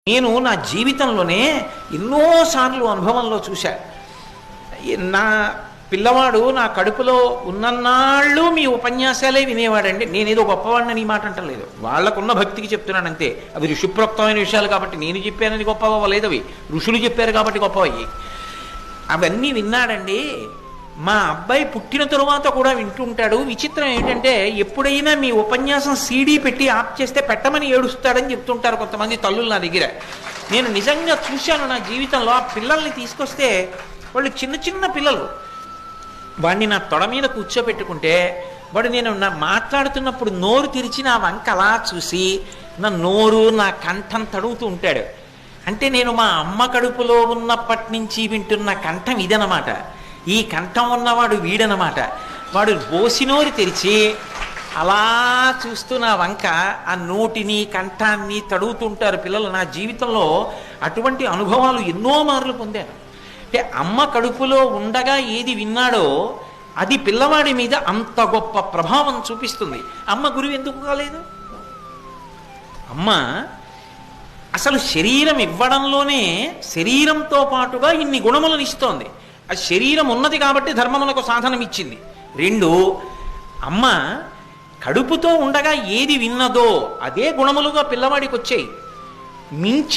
నేను నా జీవితంలోనే ఎన్నోసార్లు అనుభవంలో చూశా. నా పిల్లవాడు నా కడుపులో ఉన్నన్నాళ్ళు మీ ఉపన్యాసాలే వినేవాడండి. నేనేదో గొప్పవాడిని ఈ మాట అంటలేదు, వాళ్ళకున్న భక్తికి చెప్తున్నాను అంతే. అవి ఋషిప్రోక్తమైన విషయాలు కాబట్టి నేను చెప్పానని గొప్పవలేదు, అవి ఋషులు చెప్పారు కాబట్టి గొప్పవయ్యి. అవన్నీ విన్నాడండి. మా అబ్బాయి పుట్టిన తరువాత కూడా వింటుంటాడు. విచిత్రం ఏంటంటే ఎప్పుడైనా మీ ఉపన్యాసం సీడీ పెట్టి ఆప్ చేస్తే పెట్టమని ఏడుస్తాడని చెప్తుంటారు కొంతమంది తల్లులు నా దగ్గర. నేను నిజంగా చూశాను నా జీవితంలో. ఆ పిల్లల్ని తీసుకొస్తే వాళ్ళు చిన్న చిన్న పిల్లలు, వాడిని నా తొడ మీద కూర్చోబెట్టుకుంటే వాడు నేను మాట్లాడుతున్నప్పుడు నోరు తెరిచి నా వంక అలా చూసి నా నోరు నా కంఠం తడుగుతూ ఉంటాడు. అంటే నేను మా అమ్మ కడుపులో ఉన్నప్పటి నుంచి వింటున్న కంఠం ఇదనమాట. ఈ కంఠం ఉన్నవాడు వీడనమాట. వాడు బోసినోరు తెరిచి అలా చూస్తూ నా వంక ఆ నోటిని కంఠాన్ని తడుగుతుంటారు పిల్లలు. నా జీవితంలో అటువంటి అనుభవాలు ఎన్నో మార్లు పొందాను. అంటే అమ్మ కడుపులో ఉండగా ఏది విన్నాడో అది పిల్లవాడి మీద అంత గొప్ప ప్రభావం చూపిస్తుంది. అమ్మ గురువు ఎందుకు కాలేదు? అమ్మ అసలు శరీరం ఇవ్వడంలోనే శరీరంతో పాటుగా ఇన్ని గుణములను ఇస్తోంది. ఆ శరీరం ఉన్నది కాబట్టి ధర్మమునకు సాధనం ఇచ్చింది. రెండు, అమ్మ కడుపుతో ఉండగా ఏది విన్నదో అదే గుణములుగా పిల్లవాడికి వచ్చాయి. మించి